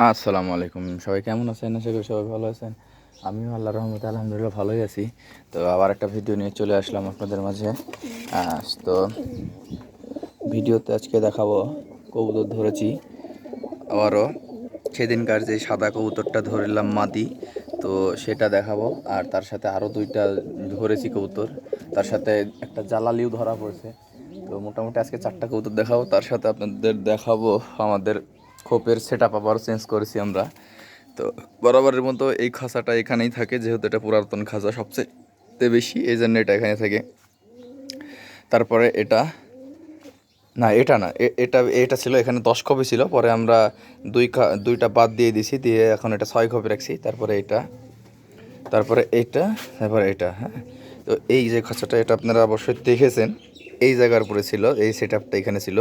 আসসালামু আলাইকুম, সবাই কেমন আছেন? আশা করি সবাই ভালো আছেন। আমিও আল্লাহর রহমতে আলহামদুলিল্লাহ ভালোই আছি। তো আবার একটা ভিডিও নিয়ে চলে আসলাম আপনাদের মাঝে। তো ভিডিওতে আজকে দেখাবো কবুতর ধরেছি আবারও। সেদিনকার যে সাদা কবুতরটা ধরলাম মাদি, তো সেটা দেখাবো। আর তার সাথে আরও দুইটা ধরেছি কবুতর, তার সাথে একটা জালালিও ধরা পড়ছে। তো মোটামুটি আজকে 4টা কবুতর দেখাবো, তার সাথে আপনাদের দেখাবো আমাদের খোপের সেট আপ আবার চেঞ্জ করেছি আমরা। তো বরাবরের মতো এই খাঁচাটা এখানেই থাকে, যেহেতু এটা পুরাতন খাঁচা সবচেয়ে বেশি, এই জন্য এটা এখানে থাকে। তারপরে এটা না, এটা না, এটা এটা ছিল এখানে 10 কপি ছিল, পরে আমরা দুইটা বাদ দিয়ে দিছি, দিয়ে এখন এটা 6 কপি রাখছি। তারপরে এটা, তারপরে এইটা, তারপরে এটা। হ্যাঁ, তো এই যে খাঁচাটা এটা আপনারা অবশ্যই দেখেছেন, এই জায়গার উপরে ছিল, এই সেট আপটা এখানে ছিল।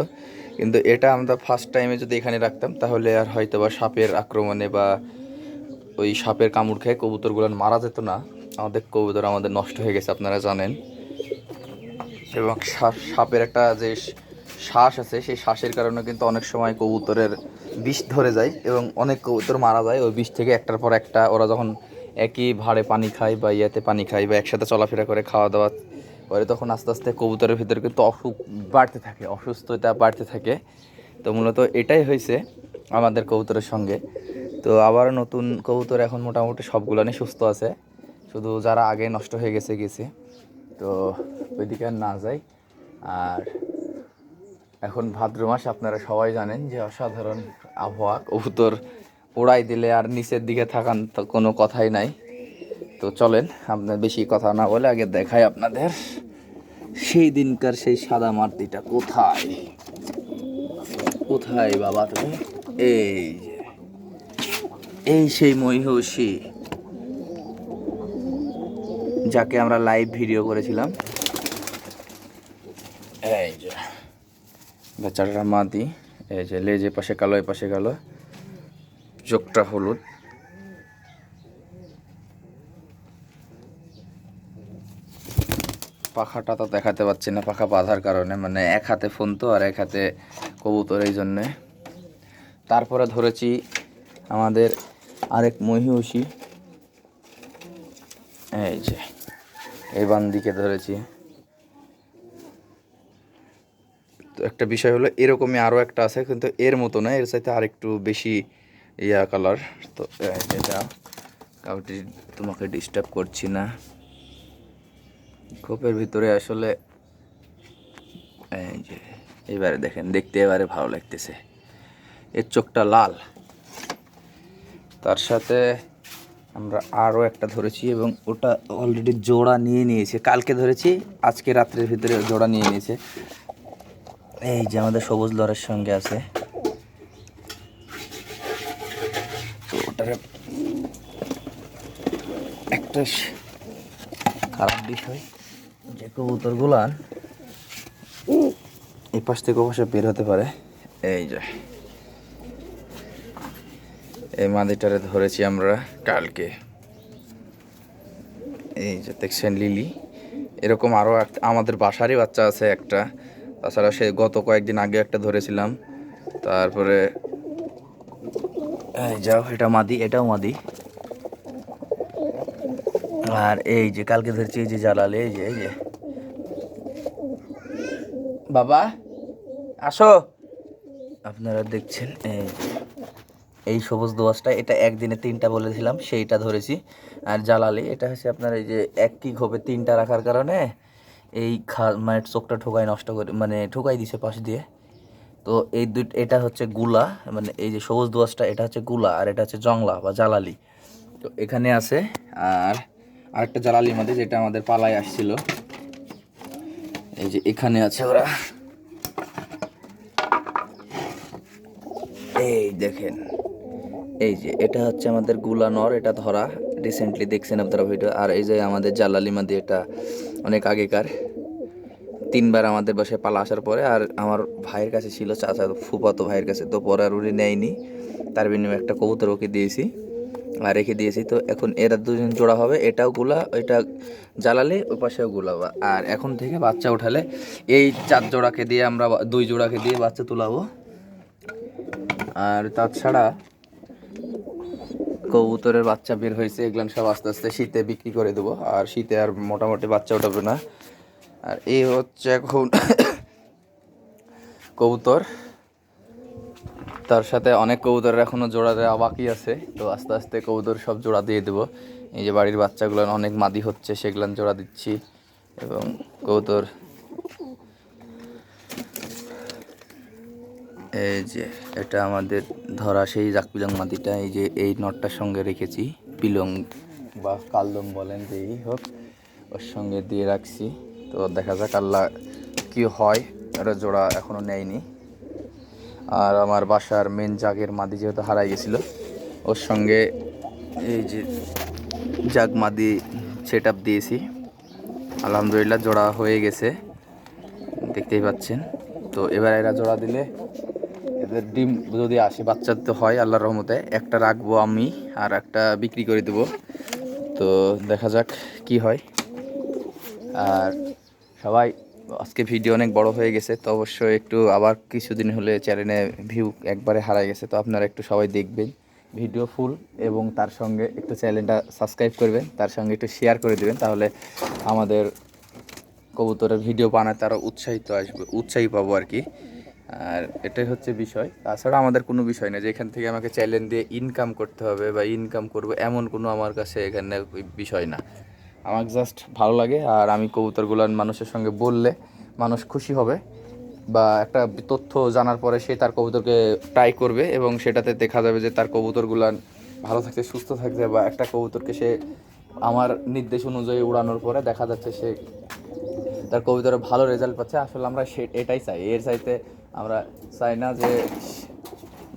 কিন্তু এটা আমরা ফার্স্ট টাইমে যদি এখানে রাখতাম তাহলে আর হয়তো বা সাপের আক্রমণে বা ওই সাপের কামড় খেয়ে কবুতরগুলো মারা যেত না। আমাদের কবুতর আমাদের নষ্ট হয়ে গেছে আপনারা জানেন। এবং সাপের একটা যে শ্বাস আছে, সেই শ্বাসের কারণে কিন্তু অনেক সময় কবুতরের বিষ ধরে যায় এবং অনেক কবুতর মারা যায় ওই বিষ থেকে। একটার পর একটা ওরা যখন একই ভাড়ে পানি খায় বা ইয়াতে পানি খায় বা একসাথে চলাফেরা করে, খাওয়া দাওয়া করে, তখন আস্তে আস্তে কবুতরের ভিতরে কিন্তু অসুখ বাড়তে থাকে, অসুস্থতা বাড়তে থাকে। তো মূলত এটাই হয়েছে আমাদের কবুতরের সঙ্গে। তো আবার নতুন কবুতর এখন মোটামুটি সবগুলানই সুস্থ আছে, শুধু যারা আগে নষ্ট হয়ে গেছে। তো ওইদিকে আর না যাই। আর এখন ভাদ্র মাস, আপনারা সবাই জানেন যে অসাধারণ আবহাওয়া, কবুতর উড়াই দিলে আর নিচের দিকে থাকান তো কোনো কথাই নাই। তো চলেন, আপনার বেশি কথা না বলে আগে দেখাই আপনাদের সেই দিনকার সেই সাদা মাটিটা কোথায়। কোথায় বাবা তুমি? এই যে, এই সেই মহিষী যাকে আমরা লাইভ ভিডিও করেছিলাম। এই যে বেচারা মাদি, এই যে লেজ পাশে কালো, এ পাশে কালো, চোখটা হলুদ। পাখাটা তো দেখাতে পাচ্ছি না, পাখা বাঁধার কারণে, মানে এক হাতে ফোন তো আর এক হাতে কবুতর, এই জন্যে। তারপরে ধরেছি আমাদের আরেক মহিষী, এই যে এই বান্দিকে ধরেছি। তো একটা বিষয় হলো, এরকমই আরও একটা আছে, কিন্তু এর মতো না, এর চাইতে আরেকটু বেশি ইয়া কালার। তো এটা কাউটি তোমাকে ডিস্টার্ব করছি না, খোপের ভিতরে আসলে। এই যে এবারে দেখেন, দেখতে এবারে ভালো লাগতেছে, এর চোখটা লাল। তার সাথে আমরা আরও একটা ধরেছি এবং ওটা অলরেডি জোড়া নিয়ে নিয়েছে, কালকে ধরেছি, আজকে রাত্রের ভিতরে জোড়া নিয়ে নিয়েছে। এই যে আমাদের সবুজ লরের সঙ্গে আছে। তো ওটার একটা খারাপ বিষয় যে কবুতরগুলা এই পাশ থেকে অবশ্যই বের হতে পারে। এই যে এই মাদিটারে ধরেছি আমরা কালকে, এই যে দেখছেন লিলি। এরকম আরও আমাদের বাসারই বাচ্চা আছে একটা, তাছাড়া সে গত কয়েকদিন আগে একটা ধরেছিলাম। তারপরে এই যাও, এটা মাদি, এটাও মাদি। আর এই যে কালকে ধরেছি এই যে জালালে, এই যে বাবা আসো, আপনারা দেখছেন এই এই সবুজ দোয়াশটা, এটা একদিনে 3টা বলেছিলাম, সেইটা ধরেছি। আর জালালি এটা হচ্ছে আপনার এই যে একই ঘোপে 3টা রাখার কারণে এই মানে চোখটা ঠোকাই নষ্ট করে, মানে ঠোকাই দিছে পাশ দিয়ে। তো এই এটা হচ্ছে গুলা, মানে এই যে সবুজ দোয়াশটা এটা হচ্ছে গুলা, আর এটা হচ্ছে জংলা বা জালালি। তো এখানে আছে। আর আরেকটা জালালির মধ্যে যেটা আমাদের পালায় আসছিল, এই যে এখানে আছে ওরা, এই দেখেন। এই যে এটা হচ্ছে আমাদের গুলানর, এটা ধরা রিসেন্টলি দেখছেন আপনারা ভিডিও। আর এই যে আমাদের জালালি মাদি, এটা অনেক আগেকার, 3বার আমাদের বাসায় পালা আসার পরে, আর আমার ভাইয়ের কাছে ছিল, চাচা ফুফাতো ভাইয়ের কাছে, তো পরে আর উনি নেয়নি। তার বিনিময়ে একটা কবুতর ওকে দিয়েছি আর রেখে দিয়েছি। তো এখন এরা দুজন জোড়া হবে, এটাও গুলা, ওইটা জ্বালালে ওই পাশেও গুলাবা। আর এখন থেকে বাচ্চা উঠালে এই 4 জোড়াকে দিয়ে আমরা 2 জোড়াকে দিয়ে বাচ্চা তুলাবো। আর তাছাড়া কবুতরের বাচ্চা বের হয়েছে, এগুলো সব আস্তে আস্তে শীতে বিক্রি করে দেবো, আর শীতে আর মোটামুটি বাচ্চা উঠাবে না। আর এই হচ্ছে এখন কবুতর, তার সাথে অনেক কবুতরের এখনও জোড়া দেওয়া বাকি আছে। তো আস্তে আস্তে কবুতর সব জোড়া দিয়ে দেবো। এই যে বাড়ির বাচ্চাগুলো অনেক মাদি হচ্ছে, সেগুলো জোড়া দিচ্ছি। এবং কবুতর এই যে এটা আমাদের ধরা সেই জাক পিলং মাদিটা, এই যে এই নটটার সঙ্গে রেখেছি, পিলং বা কালদম বলেন যেই হোক, ওর সঙ্গে দিয়ে রাখছি। তো দেখা যাক আল্লাহ কী হয়, এটা জোড়া এখনও নেয়নি। আর আমার বাসার মেন জাগের মাদি যেহেতু হারাই গেছিলো, ওর সঙ্গে এই যে জাগ মাদি সেট আপ দিয়েছি। আলহামদুলিল্লাহ জোড়া হয়ে গেছে, দেখতেই পাচ্ছেন। তো এবার এরা জোড়া দিলে এদের ডিম যদি আসে, বাচ্চা তো হয় আল্লাহর রহমতে, একটা রাখবো আমি আর একটা বিক্রি করে দেবো। তো দেখা যাক কি হয়। আর সবাই, আজকে ভিডিও অনেক বড় হয়ে গেছে, তো অবশ্যই একটু আবার কিছুদিন হলে চ্যানেলে ভিউ একবারে হারাই গেছে, তো আপনারা একটু সবাই দেখবেন ভিডিও ফুল, এবং তার সঙ্গে একটু চ্যানেলটা সাবস্ক্রাইব করবেন, তার সঙ্গে একটু শেয়ার করে দেবেন, তাহলে আমাদের কবুতরের ভিডিও বানাতে আরও উৎসাহী পাবো আর কি। আর এটাই হচ্ছে বিষয়, তাছাড়া আমাদের কোনো বিষয় নেই যে এখান থেকে আমাকে চ্যালেঞ্জ দিয়ে ইনকাম করতে হবে বা ইনকাম করব, এমন কোনো আমার কাছে এখানে বিষয় না। আমার জাস্ট ভালো লাগে, আর আমি কবুতরগুলো মানুষের সঙ্গে বললে মানুষ খুশি হবে, বা একটা তথ্য জানার পরে সে তার কবুতরকে ট্রাই করবে, এবং সেটাতে দেখা যাবে যে তার কবুতরগুলান ভালো থাকছে, সুস্থ থাকছে, বা একটা কবুতরকে সে আমার নির্দেশ অনুযায়ী উড়ানোর পরে দেখা যাচ্ছে সে তার কবুতরে ভালো রেজাল্ট পাচ্ছে। আসলে আমরা এটাই চাই, এর চাইতে আমরা চাই না যে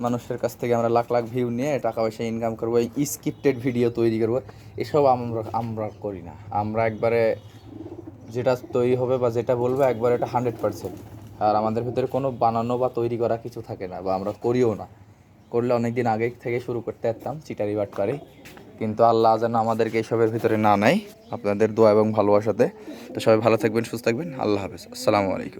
মানুষের কাছ থেকে আমরা লাখ লাখ ভিউ নিয়ে টাকা পয়সা ইনকাম করবো, এই স্ক্রিপ্টেড ভিডিও তৈরি করবো, এসব আমরা করি না। আমরা একবারে যেটা তৈরি হবে বা যেটা বলবো একবারে এটা 100%। আর আমাদের ভিতরে কোনো বানানো বা তৈরি করা কিছু থাকে না, বা আমরা করিও না। করলে অনেক দিন আগে থেকে শুরু করতে পারতাম, চিটারি বাটপারি, কিন্তু আল্লাহ যেন আমাদেরকে এইসবের ভিতরে না নেয়, আপনাদের দোয়া এবং ভালোবাসাতে। তো সবাই ভালো থাকবেন, সুস্থ থাকবেন, আল্লাহ হাফেজ, আসসালামু আলাইকুম।